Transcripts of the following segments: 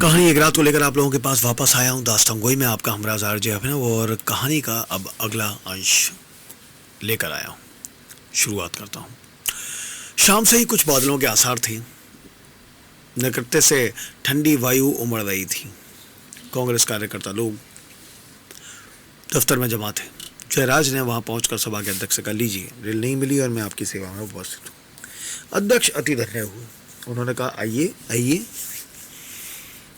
कहानी एक रात को लेकर आप लोगों के पास वापस आया हूँ। दास्तान गोई में आपका हमराज आरजे अभिनव और कहानी का अब अगला अंश लेकर आया हूँ। शुरुआत करता हूँ। शाम से ही कुछ बादलों के आसार थे। निकटते से ठंडी वायु उमड़ रही थी। कांग्रेस कार्यकर्ता लोग दफ्तर में जमा थे। जयराज ने वहां पहुंचकर सभा के अध्यक्ष से कहा, लीजिए, रेल नहीं मिली और मैं आपकी सेवा में उपस्थित हूँ। अध्यक्ष अति धन्य हुए। उन्होंने कहा, आइए आइए।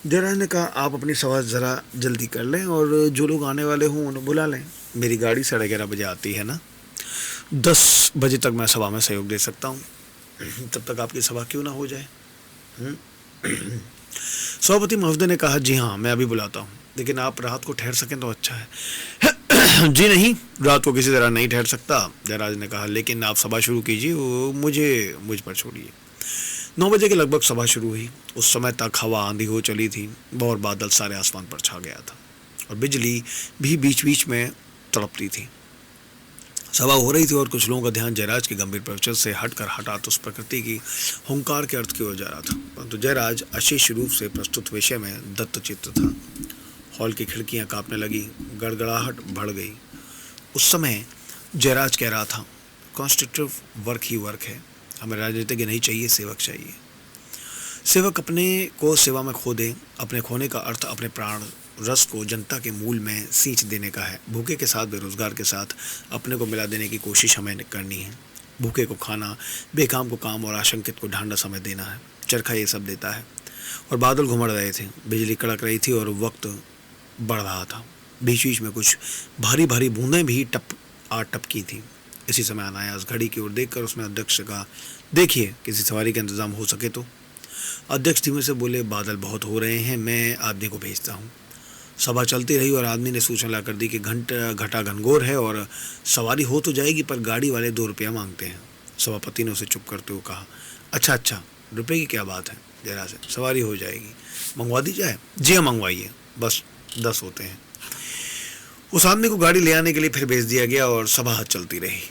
जयराज ने कहा, आप अपनी सभा ज़रा जल्दी कर लें और जो लोग आने वाले हों उन्हें बुला लें। मेरी गाड़ी 11:30 बजे आती है ना, 10 बजे तक मैं सभा में सहयोग दे सकता हूँ। तब तक आपकी सभा क्यों ना हो जाए। सभापति महोदय ने कहा, जी हाँ, मैं अभी बुलाता हूँ, लेकिन आप रात को ठहर सकें तो अच्छा है। जी नहीं, रात को किसी तरह नहीं ठहर सकता। जयराज ने कहा, लेकिन आप सभा शुरू कीजिए, मुझ पर छोड़िए। 9 बजे के लगभग सभा शुरू हुई। उस समय तक हवा आंधी हो चली थी और बादल सारे आसमान पर छा गया था और बिजली भी बीच बीच में तड़पती थी। सभा हो रही थी और कुछ लोगों का ध्यान जयराज के गंभीर प्रवचन से हटकर हठात उस प्रकृति की हुंकार के अर्थ की ओर जा रहा था। परंतु जयराज अशेष रूप से प्रस्तुत विषय में दत्तचित्त था। हॉल की खिड़कियां कांपने लगी, गड़गड़ाहट बढ़ गई। उस समय जयराज कह रहा था, कॉन्स्टिट्यूटिव वर्क ही वर्क है। हमें राजनीतिज्ञ नहीं चाहिए, सेवक चाहिए। सेवक अपने को सेवा में खो दे। अपने खोने का अर्थ अपने प्राण रस को जनता के मूल में सींच देने का है। भूखे के साथ बेरोजगार के साथ अपने को मिला देने की कोशिश हमें करनी है। भूखे को खाना, बेकाम को काम और आशंकित को ढांढस हमें देना है। चरखा ये सब देता है। और बादल घुमड़ रहे थे, बिजली कड़क रही थी और वक्त बढ़ रहा था। बीच बीच में कुछ भारी भारी बूंदें भी टपकी थी। इसी समय अनायास घड़ी की ओर देखकर उसने अध्यक्ष से कहा, देखिए, किसी सवारी का इंतजाम हो सके तो। अध्यक्ष धीमे से बोले, बादल बहुत हो रहे हैं, मैं आदमी को भेजता हूँ। सभा चलती रही और आदमी ने सूचना ला कर दी कि घटा घनघोर है और सवारी हो तो जाएगी, पर गाड़ी वाले 2 रुपया मांगते हैं। सभापति ने उसे चुप करते हुए कहा, अच्छा, रुपये की क्या बात है। जरा से सवारी हो जाएगी, मंगवा दी जाए। जी हाँ, मंगवाइए, बस 10 होते हैं। उस आदमी को गाड़ी ले आने के लिए फिर भेज दिया गया और सभा चलती रही।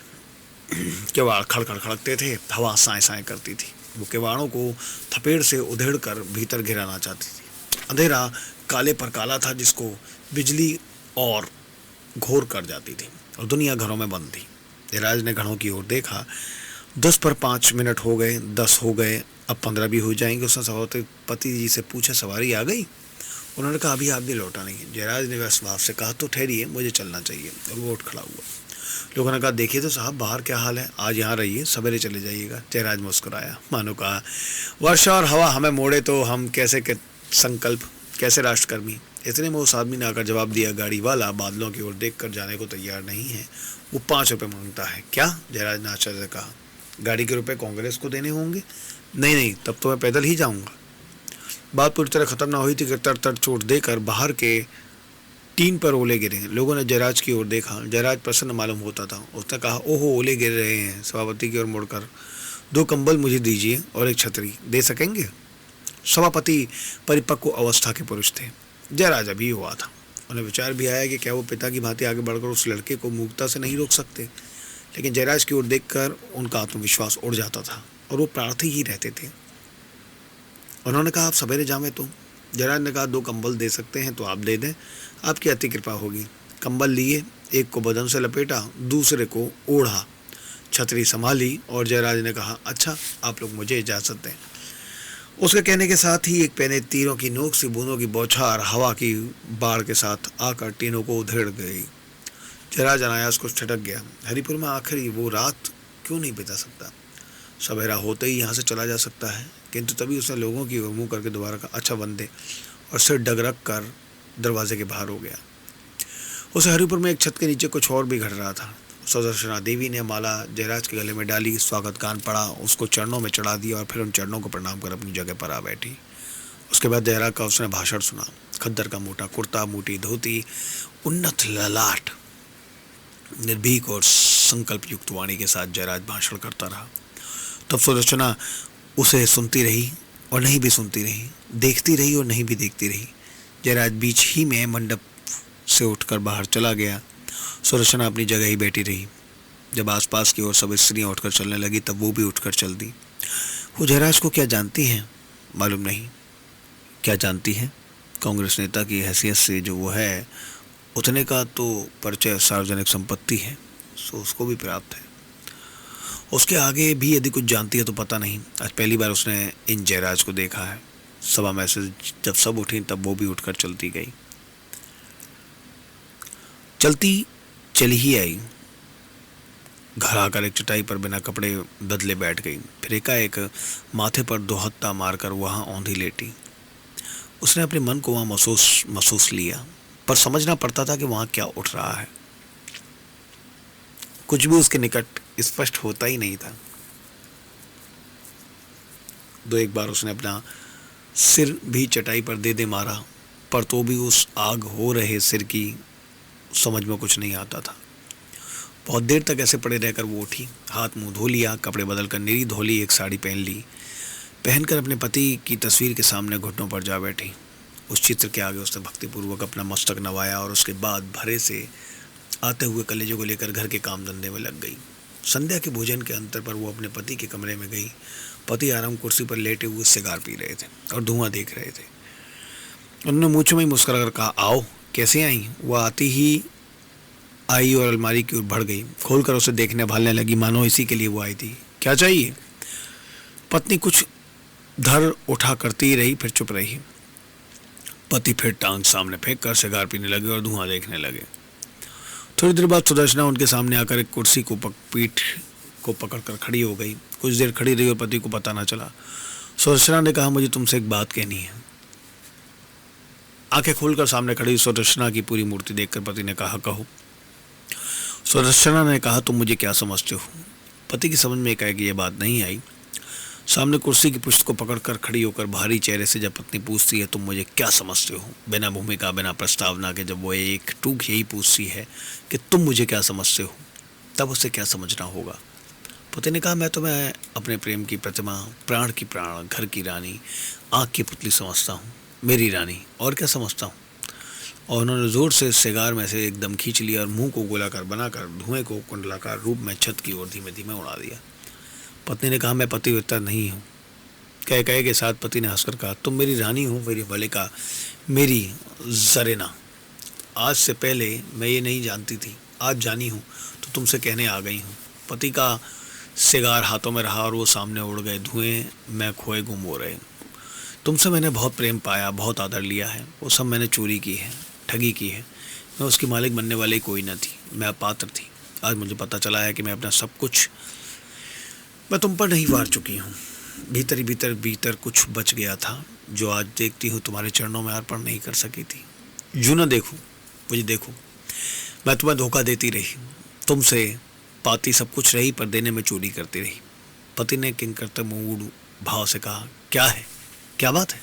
किवाड़ खड़खड़ खड़कते थे, हवा साए साए करती थी। वो किवाड़ों को थपेड़ से उधेड़ कर भीतर गिराना चाहती थी। अंधेरा काले पर काला था, जिसको बिजली और घोर कर जाती थी और दुनिया घरों में बंद थी। जयराज ने घड़ों की ओर देखा। 10 पर 5 मिनट हो गए, 10 हो गए, अब 15 भी हो जाएंगे। उसने सभापति जी से पूछा, सवारी आ गई। उन्होंने कहा, अभी आदमी लौटा नहीं है। जयराज ने वह भाव से कहा, तो ठहरिए, मुझे चलना चाहिए। और वो उठ खड़ा हुआ। लोगों ने कहा, देखिए तो साहब, बाहर क्या हाल है, आज यहाँ रहिए, सवेरे चले जाइएगा। जयराज मुस्कुराया, मानो कहा, वर्षा और हवा हमें मोड़े तो हम कैसे संकल्प, कैसे राष्ट्रकर्मी। इतने में उस आदमी ने आकर जवाब दिया, गाड़ी वाला बादलों की ओर देखकर जाने को तैयार नहीं है, वो 5 रुपये मांगता है। क्या? जयराज ने आश्चर्य से कहा, गाड़ी के रुपये कांग्रेस को देने होंगे? नहीं, तब तो मैं पैदल ही जाऊँगा। बात पूरी तरह खत्म ना हुई थी कि तर चोट देकर बाहर के टीन पर ओले गिरे। लोगों ने जयराज की ओर देखा। जयराज प्रसन्न मालूम होता था। उसने कहा, ओहो, ओले गिर रहे हैं। सभापति की ओर मुड़कर, 2 कंबल मुझे दीजिए और एक छतरी दे सकेंगे। सभापति परिपक्व अवस्था के पुरुष थे। जयराज अभी हुआ था। उन्हें विचार भी आया कि क्या वो पिता की भांति आगे बढ़कर उस लड़के को मूर्खता से नहीं रोक सकते। लेकिन जयराज की ओर देखकर उनका आत्मविश्वास उड़ जाता था और वो प्रार्थी ही रहते थे। उन्होंने कहा, आप सवेरे जावें तो। जयराज ने कहा, 2 कंबल दे सकते हैं तो आप दे दें, आपकी अति कृपा होगी। कंबल लिए, एक को बदन से लपेटा, दूसरे को ओढ़ा, छतरी संभाली और जयराज ने कहा, अच्छा, आप लोग मुझे इजाज़त दें। उसके कहने के साथ ही एक पैने तीरों की नोक से बूंदों की बौछार हवा की बाढ़ के साथ आकर टीनों को उधेड़ गई। जयराज अनायास कुछ ठटक गया। हरिपुर में आखिर वो रात क्यों नहीं बिता सकता? सवेरा होते ही यहाँ से चला जा सकता है। किंतु तभी उसने लोगों की ओर मुँह करके दोबारा कहा, अच्छा बंदे, और सिर डगरक कर दरवाजे के बाहर हो गया। उसे हरिपुर में एक छत के नीचे कुछ और भी घट रहा था। सुदर्शना देवी ने माला जयराज के गले में डाली, स्वागत गान पड़ा, उसको चरणों में चढ़ा दिया और फिर उन चरणों को प्रणाम कर अपनी जगह पर आ बैठी। उसके बाद जयराज का उसने भाषण सुना। खद्दर का मोटा कुर्ता, मोटी धोती, उन्नत ललाट, निर्भीक और संकल्प युक्त वाणी के साथ जयराज भाषण करता रहा। तब सुदर्शना उसे सुनती रही और नहीं भी सुनती रही, देखती रही और नहीं भी देखती रही। जयराज बीच ही में मंडप से उठकर बाहर चला गया। सुदर्शना अपनी जगह ही बैठी रही। जब आसपास की ओर सब स्त्रियां उठकर चलने लगी, तब वो भी उठकर चल दी। वो जयराज को क्या जानती हैं? मालूम नहीं। क्या जानती हैं? कांग्रेस नेता की हैसियत से जो वो है उतने का तो परिचय सार्वजनिक संपत्ति है, सो उसको भी प्राप्त है। उसके आगे भी यदि कुछ जानती है तो पता नहीं। आज पहली बार उसने इन जयराज को देखा है। सभा में से जब सब उठी तब वो भी उठकर चलती गई। चलती चली ही आई, घर आकर एक चटाई पर बिना कपड़े बदले बैठ गई। फिर एकाएक माथे पर दो हत्था मारकर वहां औंधी लेटी। उसने अपने मन को वहां महसूस लिया, पर समझना पड़ता था कि वहां क्या उठ रहा है। कुछ भी उसके निकट स्पष्ट होता ही नहीं था। दो एक बार उसने अपना सिर भी चटाई पर दे मारा, पर तो भी उस आग हो रहे सिर की समझ में कुछ नहीं आता था। बहुत देर तक ऐसे पड़े रहकर वो उठी, हाथ मुंह धो लिया, कपड़े बदलकर नीली धोली, एक साड़ी पहन ली, पहनकर अपने पति की तस्वीर के सामने घुटनों पर जा बैठी। उस चित्र के आगे उसने भक्तिपूर्वक अपना मस्तक नवाया और उसके बाद भरे से आते हुए कलेजों को लेकर घर के काम धंधे में लग गई। संध्या के भोजन के अंतर पर वो अपने पति के कमरे में गई। पति आराम कुर्सी पर लेटे हुए सिगार पी रहे थे और धुआं देख रहे थे। उन्होंने मूंछों में मुस्कुरा कर कहा, आओ, कैसे आई? वह आती ही आई और अलमारी की ओर बढ़ गई। खोलकर उसे देखने भालने लगी, मानो इसी के लिए वो आई थी। क्या चाहिए? पत्नी कुछ धर उठा करती रही, फिर चुप रही। पति फिर टांग सामने फेंक कर सिगार पीने लगे और धुआं देखने लगे। थोड़ी देर बाद सुदर्शना उनके सामने आकर एक कुर्सी को पीठ को पकड़कर खड़ी हो गई। कुछ देर खड़ी रही और पति को पता न चला। सुदर्शना ने कहा, मुझे तुमसे एक बात कहनी है। आंखें खोलकर सामने खड़ी सुदर्शना की पूरी मूर्ति देखकर पति ने कहा, कहो। सुदर्शना ने कहा, तुम मुझे क्या समझते हो? पति की समझ में एकाएक ये बात नहीं आई। सामने कुर्सी की पुष्ट को पकड़कर खड़ी होकर भारी चेहरे से जब पत्नी पूछती है, तुम मुझे क्या समझते हो, बिना भूमिका बिना प्रस्तावना के जब वो एक टूक यही पूछती है कि तुम मुझे क्या समझते हो, तब उसे क्या समझना होगा। पति ने कहा, मैं तुम्हें अपने प्रेम की प्रतिमा, प्राण की प्राण, घर की रानी, आँख की पुतली समझता हूँ, मेरी रानी, और क्या समझता हूँ। और उन्होंने जोर से सिगार में से एकदम खींच लिया और मुंह को गोलाकार बनाकर धुएं को कुंडलाकार रूप में छत की ओर धीमे धीमे उड़ा दिया। पत्नी ने कहा, मैं पतिव्रता नहीं हूँ। कहे के साथ पति ने हंसकर कहा, तुम मेरी रानी हो, मेरी मलिका, मेरी जरेना। आज से पहले मैं ये नहीं जानती थी, आज जानी हूँ तो तुमसे कहने आ गई हूँ। पति का सिगार हाथों में रहा और वो सामने उड़ गए, धुएं में खोए गुम हो रहे। तुमसे मैंने बहुत प्रेम पाया, बहुत आदर लिया है, वो सब मैंने चोरी की है, ठगी की है। मैं उसकी मालिक बनने वाली कोई न थी, मैं अपात्र थी। आज मुझे पता चला है कि मैं अपना सब कुछ मैं तुम पर नहीं वार चुकी हूँ। भीतर ही भीतर कुछ बच गया था जो आज देखती हूँ तुम्हारे चरणों में अर्पण नहीं कर सकी थी। यूँ न देखो, मुझे देखो, मैं तुम्हें धोखा देती रही, तुमसे पाती सब कुछ रही, पर देने में चोरी करती रही। पति ने किंग करते मूड भाव से कहा, क्या है, क्या बात है?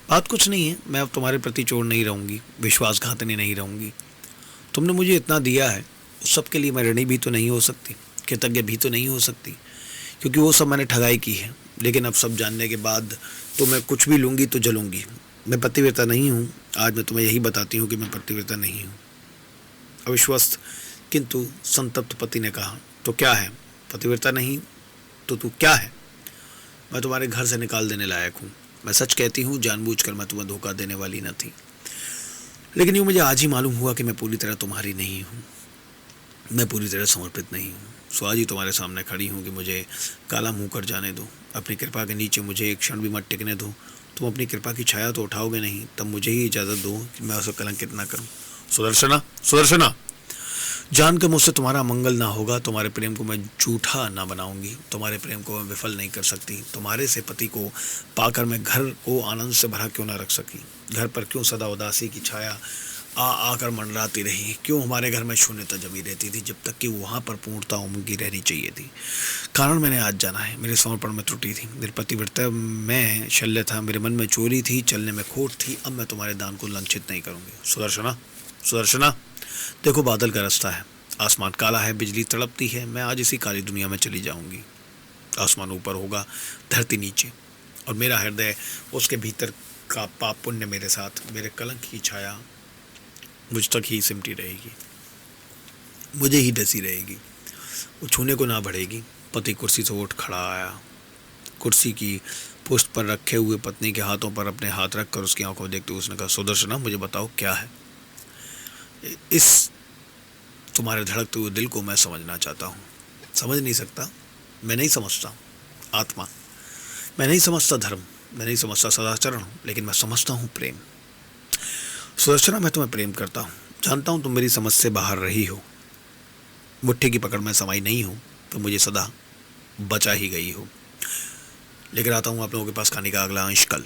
बात कुछ नहीं है, मैं अब तुम्हारे प्रति चोर नहीं रहूँगी, विश्वासघातनी नहीं रहूँगी। तुमने मुझे इतना दिया है, उस सब के लिए मैं ऋणी भी तो नहीं हो सकती, कृतज्ञ भी तो नहीं हो सकती, क्योंकि वो सब मैंने ठगाई की है। लेकिन अब सब जानने के बाद तो मैं कुछ भी लूँगी तो जलूँगी। मैं पतिव्रता नहीं हूँ, आज मैं तुम्हें यही बताती हूँ कि मैं पतिव्रता नहीं हूँ। अविश्वस्त किंतु संतप्त पति ने कहा, तो क्या है? पतिव्रता नहीं तो तू क्या है? मैं तुम्हारे घर से निकाल देने लायक हूँ। मैं सच कहती हूँ, जानबूझकर मैं तुम्हें धोखा देने वाली न थी, लेकिन यूँ मुझे आज ही मालूम हुआ कि मैं पूरी तरह तुम्हारी नहीं हूँ, मैं पूरी तरह समर्पित नहीं हूँ। सो आज ही तुम्हारे सामने खड़ी हूँ कि मुझे काला मुँह कर जाने दो, अपनी कृपा के नीचे मुझे एक क्षण भी मत टिकने दो। तुम अपनी कृपा की छाया तो उठाओगे नहीं, तब मुझे ही इजाज़त दो कि मैं उसे कलंकित ना करूँ। सुदर्शना, सुदर्शना, जान कर मुझसे तुम्हारा मंगल ना होगा। तुम्हारे प्रेम को मैं झूठा ना बनाऊंगी, तुम्हारे प्रेम को मैं विफल नहीं कर सकती। तुम्हारे से पति को पाकर मैं घर को आनंद से भरा क्यों ना रख सकी? घर पर क्यों सदा उदासी की छाया आकर मंडराती रही? क्यों हमारे घर में शून्यता जमी रहती थी, जब तक कि वहाँ पर पूर्णता उनकी रहनी चाहिए थी? कारण मैंने आज जाना है, मेरे समर्पण में त्रुटि थी, मेरे पतिव्रता में शल्य था, मेरे मन में चोरी थी, चलने में खोट थी। अब मैं तुम्हारे दान को लंघित नहीं करूँगी। सुदर्शना, सुदर्शना, देखो बादल का रास्ता है, आसमान काला है, बिजली तड़पती है। मैं आज इसी काली दुनिया में चली जाऊंगी। आसमान ऊपर होगा, धरती नीचे, और मेरा हृदय उसके भीतर का पाप पुण्य मेरे साथ, मेरे कलंक की छाया मुझ तक ही सिमटी रहेगी, मुझे ही डसी रहेगी, वो छूने को ना बढ़ेगी। पति कुर्सी से उठ खड़ा आया, कुर्सी की पुष्ट पर रखे हुए पत्नी के हाथों पर अपने हाथ रखकर उसकी आंखों में देखते हुए उसने कहा, सुदर्शना, मुझे बताओ क्या है। इस तुम्हारे धड़कते हुए दिल को मैं समझना चाहता हूँ। समझ नहीं सकता, मैं नहीं समझता आत्मा, मैं नहीं समझता धर्म, मैं नहीं समझता सदाचरण, लेकिन मैं समझता हूँ प्रेम। सुदर्शना, मैं तुम्हें प्रेम करता हूँ। जानता हूँ तुम मेरी समझ से बाहर रही हो, मुट्ठी की पकड़ में समाई नहीं हो, तो मुझे सदा बचा ही गई हो। लेकर आता हूँ आप लोगों के पास कहानी का अगला अंश कल।